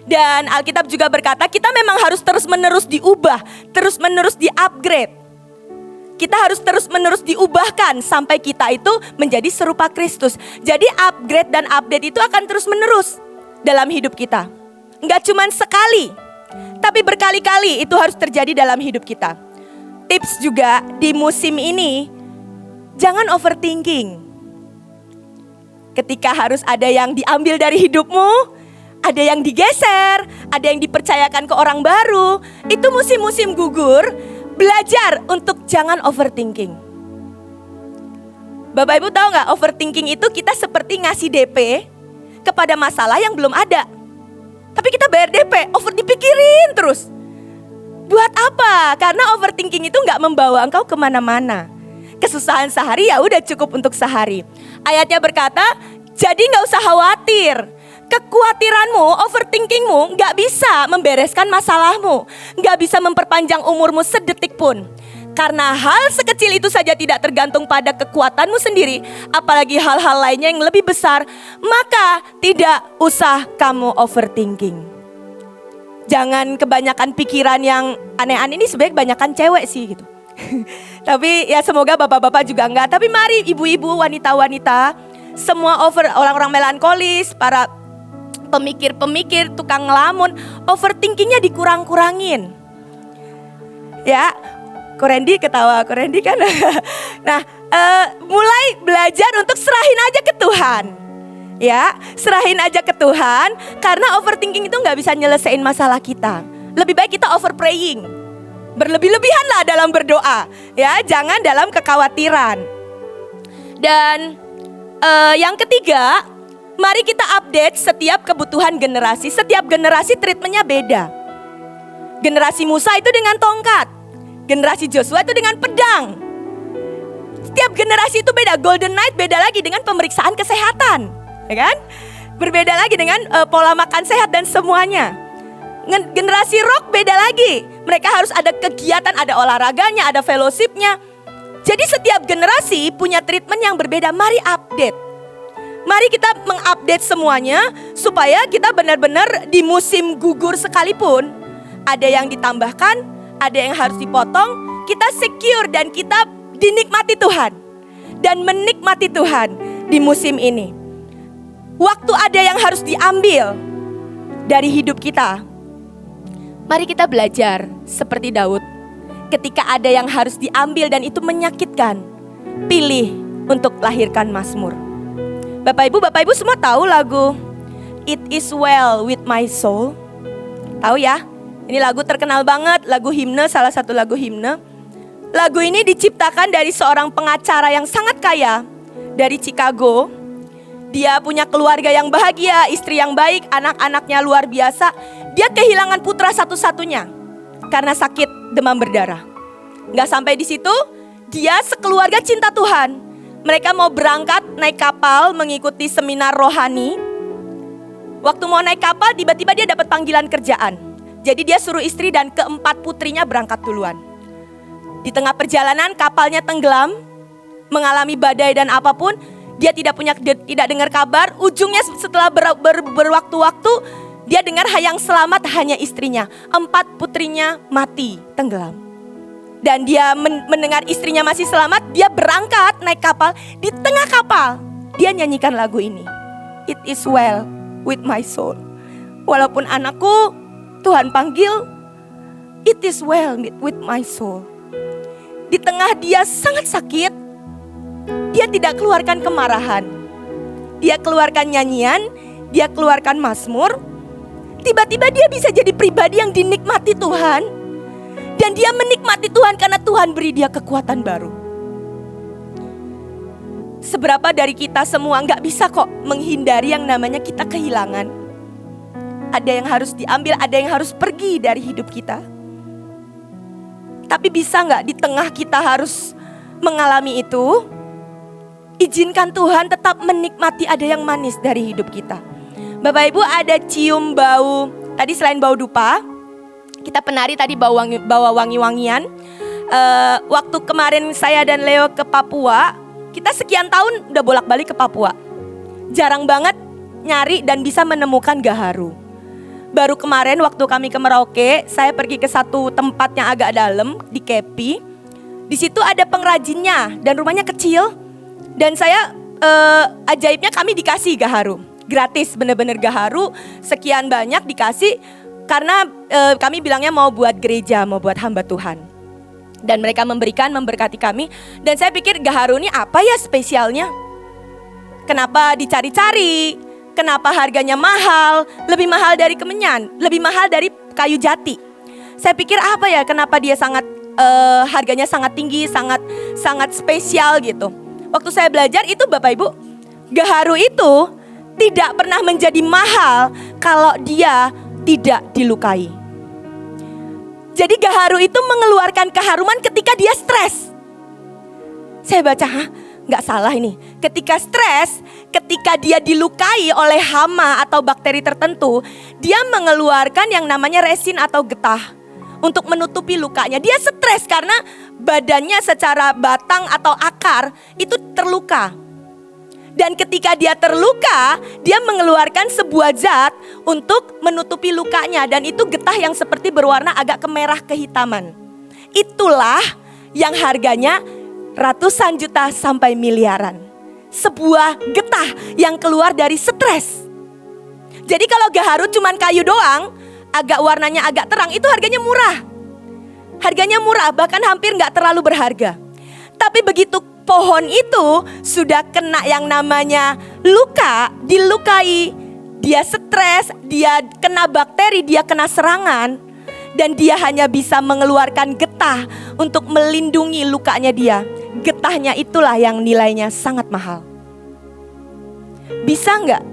Dan Alkitab juga berkata kita memang harus terus-menerus diubah, terus-menerus di-upgrade. Kita harus terus-menerus diubahkan sampai kita itu menjadi serupa Kristus. Jadi upgrade dan update itu akan terus-menerus dalam hidup kita. Enggak cuma sekali, tapi berkali-kali itu harus terjadi dalam hidup kita. Tips juga di musim ini, Jangan overthinking. Ketika harus ada yang diambil dari hidupmu, ada yang digeser, ada yang dipercayakan ke orang baru. Itu musim-musim gugur. Belajar untuk jangan overthinking. Bapak Ibu tahu nggak, overthinking itu kita seperti ngasih DP kepada masalah yang belum ada. Tapi kita bayar DP, dipikirin terus. Buat apa? Karena overthinking itu nggak membawa engkau kemana-mana. Kesusahan sehari ya udah cukup untuk sehari. Ayatnya berkata, jadi nggak usah khawatir. Kekhawatiranmu, overthinkingmu nggak bisa membereskan masalahmu. Nggak bisa memperpanjang umurmu sedetik pun. Karena hal sekecil itu saja tidak tergantung pada kekuatanmu sendiri. Apalagi hal-hal lainnya yang lebih besar. Maka tidak usah kamu overthinking. Jangan kebanyakan pikiran yang aneh-aneh, ini sebenarnya kebanyakan cewek sih gitu. Tapi ya semoga bapak-bapak juga enggak. Tapi mari ibu-ibu, wanita-wanita, semua orang-orang melankolis, para pemikir-pemikir, tukang ngelamun, overthinkingnya dikurang-kurangin. Ya, Korendi ketawa, Korendi kan. Nah, mulai belajar untuk serahin aja ke Tuhan. Ya, serahin aja ke Tuhan. Karena overthinking itu gak bisa nyelesain masalah kita. Lebih baik kita over praying. Berlebih-lebihan lah dalam berdoa. Ya, jangan dalam kekhawatiran. Dan yang ketiga, mari kita update setiap kebutuhan generasi. Setiap generasi treatmentnya beda. Generasi Musa itu dengan tongkat. Generasi Joshua itu dengan pedang. Setiap generasi itu beda. Golden Knight beda lagi dengan pemeriksaan kesehatan, ya kan? Berbeda lagi dengan pola makan sehat dan semuanya. Generasi rock beda lagi. Mereka harus ada kegiatan, ada olahraganya, ada fellowshipnya. Jadi setiap generasi punya treatment yang berbeda. Mari update. Mari kita mengupdate semuanya supaya kita benar-benar di musim gugur sekalipun ada yang ditambahkan, ada yang harus dipotong, kita secure dan kita dinikmati Tuhan dan menikmati Tuhan di musim ini. Waktu ada yang harus diambil dari hidup kita, mari kita belajar seperti Daud. Ketika ada yang harus diambil dan itu menyakitkan, pilih untuk lahirkan mazmur. Bapak Ibu semua tahu lagu It Is Well With My Soul? Tahu ya? Ini lagu terkenal banget, lagu himne, salah satu lagu himne. Lagu ini diciptakan dari seorang pengacara yang sangat kaya dari Chicago. Dia punya keluarga yang bahagia, istri yang baik, anak-anaknya luar biasa. Dia kehilangan putra satu-satunya karena sakit demam berdarah. Gak sampai di situ, dia sekeluarga cinta Tuhan. Mereka mau berangkat naik kapal mengikuti seminar rohani. Waktu mau naik kapal, tiba-tiba dia dapat panggilan kerjaan. Jadi dia suruh istri dan keempat putrinya berangkat duluan. Di tengah perjalanan kapalnya tenggelam, mengalami badai dan apapun. Dia tidak dengar kabar. Ujungnya setelah berwaktu-waktu, dia dengar yang selamat hanya istrinya. 4 putrinya mati, tenggelam. Dan dia mendengar istrinya masih selamat. Dia berangkat naik kapal. Di tengah kapal dia nyanyikan lagu ini, It Is Well With My Soul. Walaupun anakku Tuhan panggil, It is well with my soul. Di tengah dia sangat sakit, dia tidak keluarkan kemarahan. Dia keluarkan nyanyian, dia keluarkan mazmur. Tiba-tiba dia bisa jadi pribadi yang dinikmati Tuhan. Dan dia menikmati Tuhan karena Tuhan beri dia kekuatan baru. Seberapa dari kita semua gak bisa kok menghindari yang namanya kita kehilangan. Ada yang harus diambil, ada yang harus pergi dari hidup kita. Tapi bisa gak di tengah kita harus mengalami itu, izinkan Tuhan tetap menikmati ada yang manis dari hidup kita. Bapak Ibu, ada cium bau, tadi selain bau dupa, kita penari tadi bawa wangi-wangian. Waktu kemarin saya dan Leo ke Papua, kita sekian tahun udah bolak-balik ke Papua. Jarang banget nyari dan bisa menemukan gaharu. Baru kemarin waktu kami ke Merauke, saya pergi ke satu tempat yang agak dalam di Kepi. Di situ ada pengrajinnya dan rumahnya kecil. Dan saya ajaibnya kami dikasih gaharu. Gratis, bener-bener gaharu. Sekian banyak dikasih karena kami bilangnya mau buat gereja, mau buat hamba Tuhan. Dan mereka memberkati kami. Dan saya pikir gaharu ini apa ya spesialnya? Kenapa dicari-cari? Kenapa harganya mahal? Lebih mahal dari kemenyan, lebih mahal dari kayu jati. Saya pikir apa ya, kenapa dia harganya sangat tinggi, sangat spesial gitu. Waktu saya belajar itu Bapak Ibu, gaharu itu tidak pernah menjadi mahal kalau dia tidak dilukai. Jadi gaharu itu mengeluarkan keharuman ketika dia stres. Saya baca, nggak salah ini. Ketika stres, ketika dia dilukai oleh hama atau bakteri tertentu, dia mengeluarkan yang namanya resin atau getah untuk menutupi lukanya. Dia stres karena badannya secara batang atau akar itu terluka. Dan ketika dia terluka, dia mengeluarkan sebuah zat untuk menutupi lukanya. Dan itu getah yang seperti berwarna agak kemerah kehitaman. Itulah yang harganya ratusan juta sampai miliaran. Sebuah getah yang keluar dari stres. Jadi kalau gaharu cuman kayu doang, warnanya agak terang, itu harganya murah. Harganya murah, bahkan hampir gak terlalu berharga. Tapi begitu pohon itu sudah kena yang namanya luka, dilukai, dia stres, dia kena bakteri, dia kena serangan, dan dia hanya bisa mengeluarkan getah untuk melindungi lukanya dia. Getahnya itulah yang nilainya sangat mahal. Bisa nggak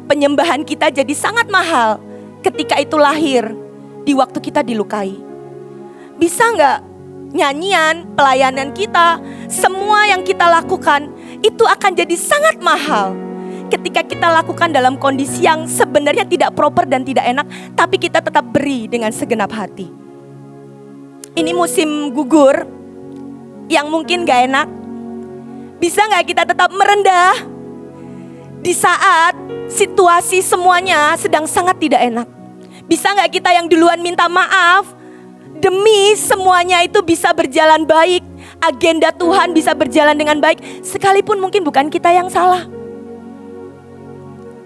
penyembahan kita jadi sangat mahal ketika itu lahir di waktu kita dilukai? Bisa nggak nyanyian, pelayanan kita, semua yang kita lakukan itu akan jadi sangat mahal ketika kita lakukan dalam kondisi yang sebenarnya tidak proper dan tidak enak, tapi kita tetap beri dengan segenap hati. Ini musim gugur yang mungkin gak enak. Bisa gak kita tetap merendah di saat situasi semuanya sedang sangat tidak enak? Bisa gak kita yang duluan minta maaf demi semuanya itu bisa berjalan baik, agenda Tuhan bisa berjalan dengan baik, sekalipun mungkin bukan kita yang salah?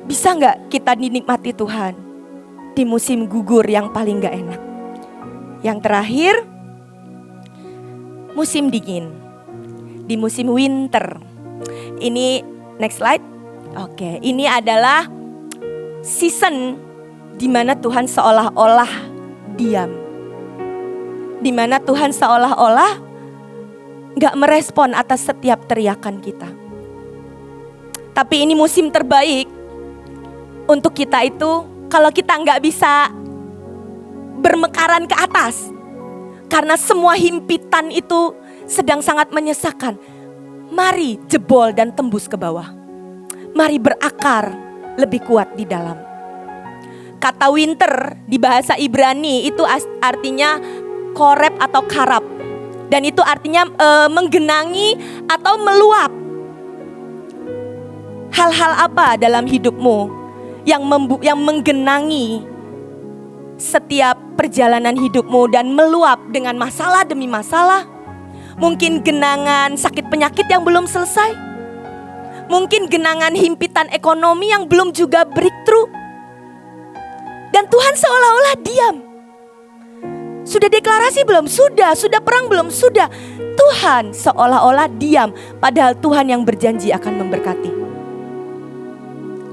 Bisa gak kita dinikmati Tuhan di musim gugur yang paling gak enak? Yang terakhir, musim dingin. Di musim winter. Ini next slide. Oke, ini adalah season di mana Tuhan seolah-olah diam. Di mana Tuhan seolah-olah gak merespon atas setiap teriakan kita. Tapi ini musim terbaik untuk kita itu kalau kita gak bisa bermekaran ke atas. Karena semua himpitan itu sedang sangat menyesakan. Mari jebol dan tembus ke bawah. Mari berakar lebih kuat di dalam. Kata winter di bahasa Ibrani itu artinya korep atau karab. Dan itu artinya menggenangi atau meluap. Hal-hal apa dalam hidupmu yang menggenangi setiap perjalanan hidupmu dan meluap dengan masalah demi masalah? Mungkin genangan sakit penyakit yang belum selesai. Mungkin genangan himpitan ekonomi yang belum juga breakthrough. Dan Tuhan seolah-olah diam. Sudah deklarasi belum? Sudah perang belum? Sudah. Tuhan seolah-olah diam, padahal Tuhan yang berjanji akan memberkati.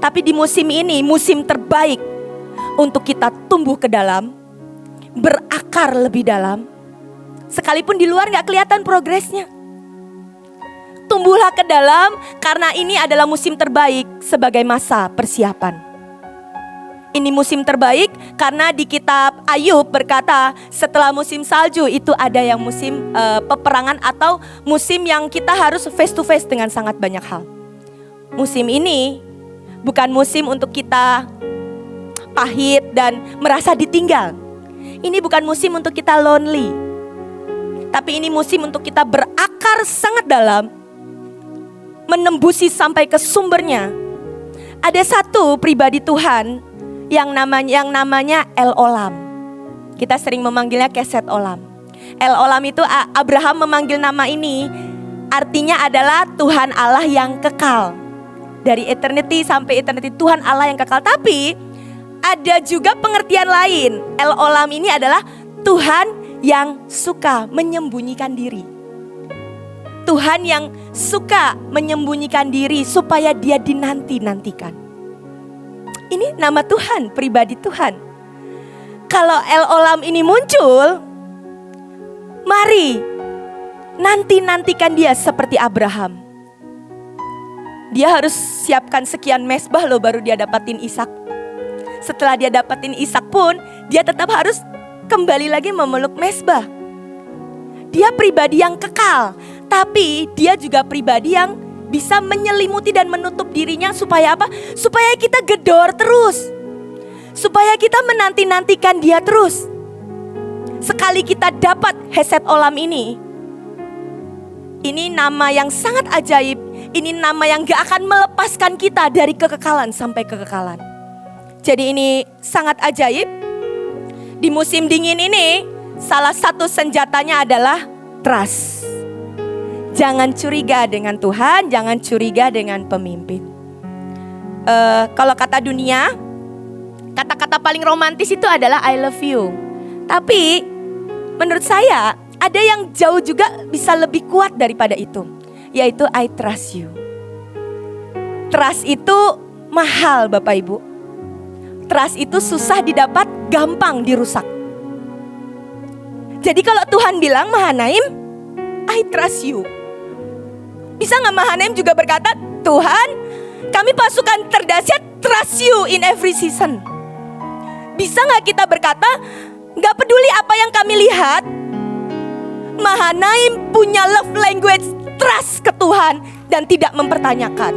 Tapi di musim ini, musim terbaik untuk kita tumbuh ke dalam, berakar lebih dalam. Sekalipun di luar gak kelihatan progresnya. Tumbuhlah ke dalam karena ini adalah musim terbaik sebagai masa persiapan. Ini musim terbaik karena di kitab Ayub berkata setelah musim salju itu ada yang musim peperangan atau musim yang kita harus face to face dengan sangat banyak hal. Musim ini bukan musim untuk kita pahit dan merasa ditinggal. Ini bukan musim untuk kita lonely. Tapi ini musim untuk kita berakar sangat dalam, menembusi sampai ke sumbernya. Ada satu pribadi Tuhan yang namanya El Olam. Kita sering memanggilnya Keset Olam. El Olam itu Abraham memanggil nama ini, artinya adalah Tuhan Allah yang kekal. Dari eternity sampai eternity, Tuhan Allah yang kekal. Tapi ada juga pengertian lain. El Olam ini adalah Tuhan yang suka menyembunyikan diri. Tuhan yang suka menyembunyikan diri supaya dia dinanti-nantikan. Ini nama Tuhan, pribadi Tuhan. Kalau El Olam ini muncul, mari nanti-nantikan dia seperti Abraham. Dia harus siapkan sekian mezbah loh baru dia dapatin Ishak. Setelah dia dapatin Ishak pun, dia tetap harus kembali lagi memeluk mezbah. Dia pribadi yang kekal, tapi dia juga pribadi yang bisa menyelimuti dan menutup dirinya supaya apa? Supaya kita gedor terus. Supaya kita menanti-nantikan dia terus. Sekali kita dapat Hesed Olam ini nama yang sangat ajaib. Ini nama yang gak akan melepaskan kita dari kekekalan sampai kekekalan. Jadi ini sangat ajaib. Di musim dingin ini, salah satu senjatanya adalah trust. Jangan curiga dengan Tuhan, jangan curiga dengan pemimpin. Kalau kata dunia, kata-kata paling romantis itu adalah I love you. Tapi menurut saya ada yang jauh juga bisa lebih kuat daripada itu, yaitu I trust you. Trust itu mahal Bapak Ibu. Trust itu susah didapat, gampang dirusak. Jadi kalau Tuhan bilang Mahanaim, I trust you. Bisa gak Mahanaim juga berkata, Tuhan kami pasukan terdahsyat trust you in every season. Bisa gak kita berkata, gak peduli apa yang kami lihat, Mahanaim punya love language trust ke Tuhan dan tidak mempertanyakan.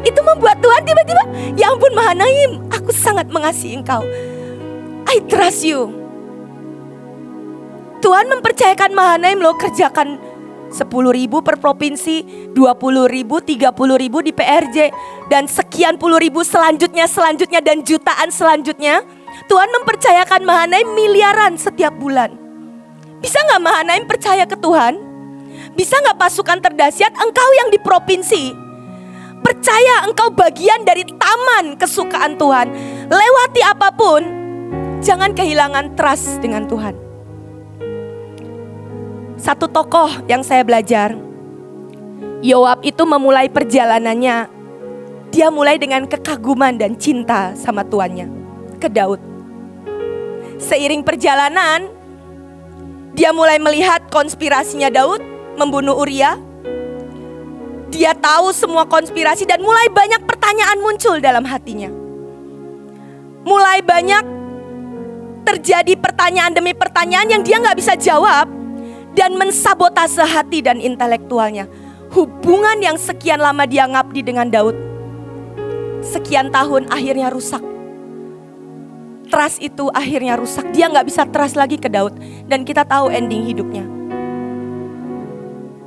Itu membuat Tuhan tiba-tiba, ya ampun Mahanaim, aku sangat mengasihi engkau. I trust you. Tuhan mempercayakan Mahanaim loh kerjakan 10.000 per provinsi, 20.000, 30.000 di PRJ, dan sekian puluh ribu selanjutnya dan jutaan selanjutnya. Tuhan mempercayakan Mahanaim miliaran setiap bulan. Bisa gak Mahanaim percaya ke Tuhan? Bisa gak pasukan terdahsyat engkau yang di provinsi percaya engkau bagian dari taman kesukaan Tuhan? Lewati apapun, jangan kehilangan trust dengan Tuhan. Satu tokoh yang saya belajar, Yoab itu memulai perjalanannya. Dia mulai dengan kekaguman dan cinta sama tuannya, ke Daud. Seiring perjalanan, dia mulai melihat konspirasinya Daud membunuh Uria. Dia tahu semua konspirasi dan mulai banyak pertanyaan muncul dalam hatinya. Mulai banyak terjadi pertanyaan demi pertanyaan yang dia gak bisa jawab dan mensabotase hati dan intelektualnya. Hubungan yang sekian lama dia ngabdi dengan Daud, sekian tahun akhirnya rusak. Trust itu akhirnya rusak. Dia gak bisa trust lagi ke Daud. Dan kita tahu ending hidupnya.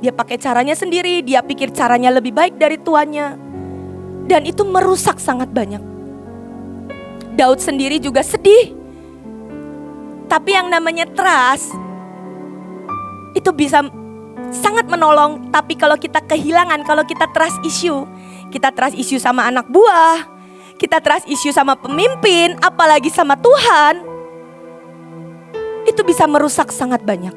Dia pakai caranya sendiri. Dia pikir caranya lebih baik dari tuannya. Dan itu merusak sangat banyak. Daud sendiri juga sedih. Tapi yang namanya trust itu bisa sangat menolong. Tapi kalau kita kehilangan, kalau kita trust issue sama anak buah, kita trust issue sama pemimpin, apalagi sama Tuhan, itu bisa merusak sangat banyak.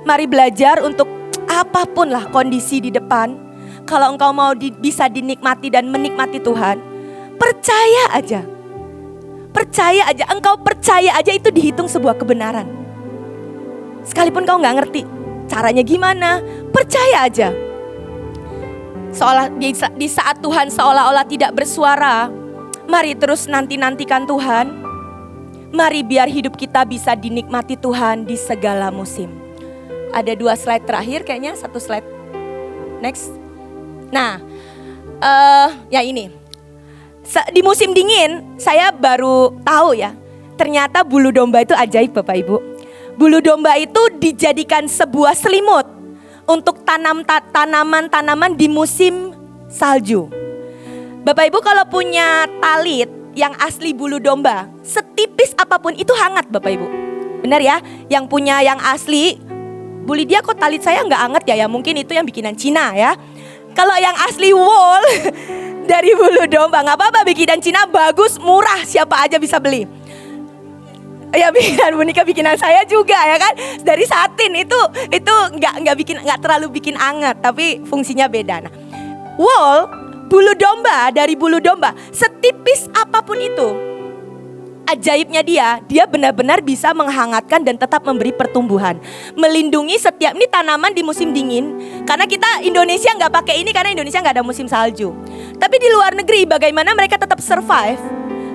Mari belajar untuk apapun lah kondisi di depan, kalau engkau mau bisa dinikmati dan menikmati Tuhan, percaya aja. Engkau percaya aja itu dihitung sebuah kebenaran. Sekalipun kau gak ngerti caranya gimana, percaya aja. Di saat Tuhan seolah-olah tidak bersuara, mari terus nantikan Tuhan. Mari biar hidup kita bisa dinikmati Tuhan di segala musim. Ada 2 slide terakhir kayaknya, 1 slide next. Nah, ya ini. Di musim dingin saya baru tahu ya, ternyata bulu domba itu ajaib Bapak Ibu. Bulu domba itu dijadikan sebuah selimut untuk tanaman-tanaman di musim salju. Bapak Ibu kalau punya talit yang asli bulu domba, setipis apapun itu hangat Bapak Ibu. Benar ya? Yang punya yang asli, Bu Lydia kok talit saya nggak hangat ya? Ya mungkin itu yang bikinan Cina ya. Kalau yang asli wool dari bulu domba, nggak apa-apa, bikinan Cina bagus, murah, siapa aja bisa beli. Ya bikinan boneka bikinan saya juga ya kan, dari satin itu nggak terlalu bikin anget, tapi fungsinya beda. Nah, wool bulu domba, dari bulu domba setipis apapun itu, ajaibnya dia benar-benar bisa menghangatkan dan tetap memberi pertumbuhan, melindungi setiap, ini tanaman di musim dingin. Karena kita Indonesia nggak pakai ini karena Indonesia nggak ada musim salju. Tapi di luar negeri bagaimana mereka tetap survive?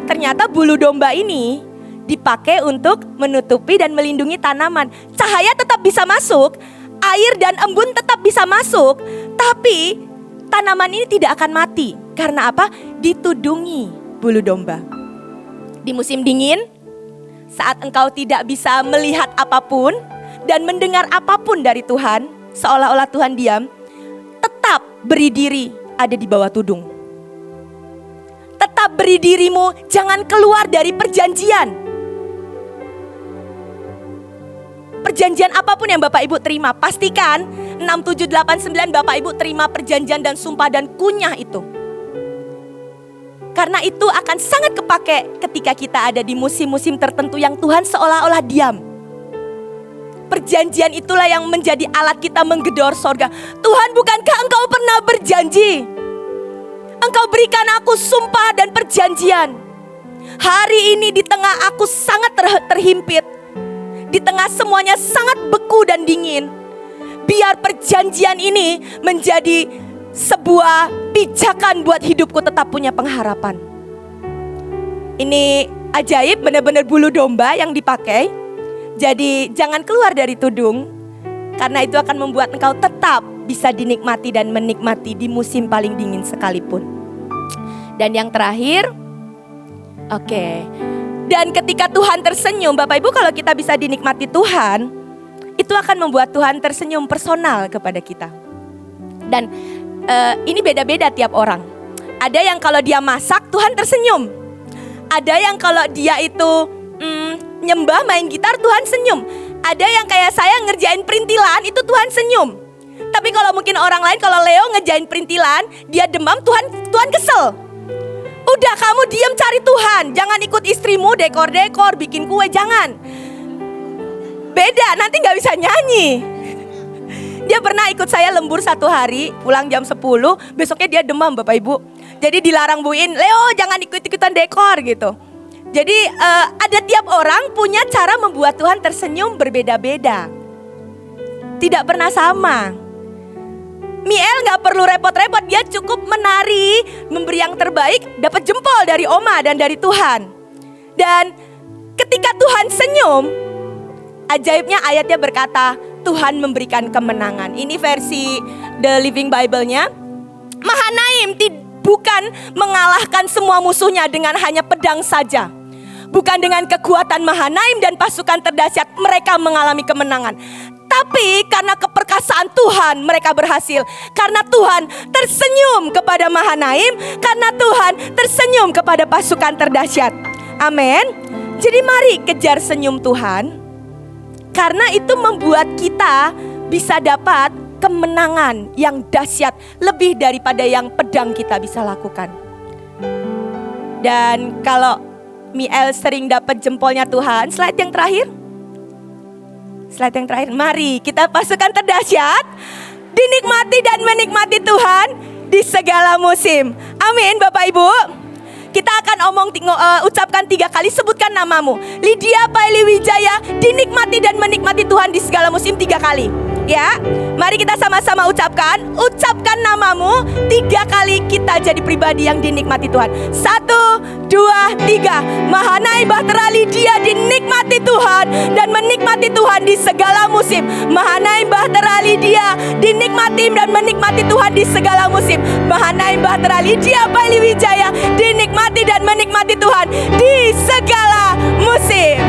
Ternyata bulu domba ini dipakai untuk menutupi dan melindungi tanaman. Cahaya tetap bisa masuk, air dan embun tetap bisa masuk, tapi tanaman ini tidak akan mati. Karena apa? Ditudungi bulu domba. Di musim dingin, saat engkau tidak bisa melihat apapun dan mendengar apapun dari Tuhan, seolah-olah Tuhan diam, tetap beri diri ada di bawah tudung. Tetap beri dirimu, jangan keluar dari perjanjian. Perjanjian apapun yang Bapak Ibu terima, pastikan 6, 7, 8, 9 Bapak Ibu terima perjanjian dan sumpah dan kunyah itu. Karena itu akan sangat kepake ketika kita ada di musim-musim tertentu yang Tuhan seolah-olah diam. Perjanjian itulah yang menjadi alat kita menggedor sorga. Tuhan, bukankah Engkau pernah berjanji? Engkau berikan aku sumpah dan perjanjian. Hari ini di tengah aku sangat terhimpit, di tengah semuanya sangat beku dan dingin, biar perjanjian ini menjadi sebuah pijakan buat hidupku tetap punya pengharapan. Ini ajaib, benar-benar bulu domba yang dipakai. Jadi jangan keluar dari tudung, karena itu akan membuat engkau tetap bisa dinikmati dan menikmati di musim paling dingin sekalipun. Dan yang terakhir, dan ketika Tuhan tersenyum, Bapak Ibu, kalau kita bisa dinikmati Tuhan, itu akan membuat Tuhan tersenyum personal kepada kita. Dan ini beda-beda tiap orang. Ada yang kalau dia masak, Tuhan tersenyum. Ada yang kalau dia itu nyembah main gitar, Tuhan senyum. Ada yang kayak saya ngerjain perintilan, itu Tuhan senyum. Tapi kalau mungkin orang lain, kalau Leo ngerjain perintilan, dia demam, Tuhan kesel. Udah, kamu diam cari Tuhan. Jangan ikut istrimu dekor-dekor, bikin kue, jangan. Beda, nanti gak bisa nyanyi. Dia pernah ikut saya lembur 1 hari, pulang jam 10, besoknya dia demam Bapak Ibu. Jadi dilarang buin, Leo jangan ikut-ikutan dekor gitu. Jadi ada tiap orang punya cara membuat Tuhan tersenyum berbeda-beda. Tidak pernah sama. Miel gak perlu repot-repot, dia cukup menari, memberi yang terbaik, dapat jempol dari Oma dan dari Tuhan. Dan ketika Tuhan senyum, ajaibnya ayatnya berkata, Tuhan memberikan kemenangan. Ini versi The Living Bible-nya. Mahanaim bukan mengalahkan semua musuhnya dengan hanya pedang saja. Bukan dengan kekuatan Mahanaim dan pasukan terdahsyat mereka mengalami kemenangan. Tapi karena keperkasaan Tuhan mereka berhasil. Karena Tuhan tersenyum kepada Mahanaim, karena Tuhan tersenyum kepada pasukan terdahsyat. Amin. Jadi mari kejar senyum Tuhan, karena itu membuat kita bisa dapat kemenangan yang dahsyat, lebih daripada yang pedang kita bisa lakukan. Dan kalau Miel sering dapat jempolnya Tuhan, slide yang terakhir. Mari kita pasukan terdahsyat, dinikmati dan menikmati Tuhan di segala musim. Amin Bapak Ibu. Kita akan ucapkan 3 kali, sebutkan namamu. Lydia Paili Wijaya, dinikmati dan menikmati Tuhan di segala musim 3 kali. Ya, mari kita sama-sama ucapkan namamu 3 kali, kita jadi pribadi yang dinikmati Tuhan. 1, 2, 3. Mahanai Bahtera Lydia dinikmati Tuhan dan menikmati Tuhan di segala musim. Mahanai Bahtera Lydia dinikmati dan menikmati Tuhan di segala musim. Mahanai Bahtera Lydia Paili Wijaya dinikmati dan menikmati Tuhan di segala musim.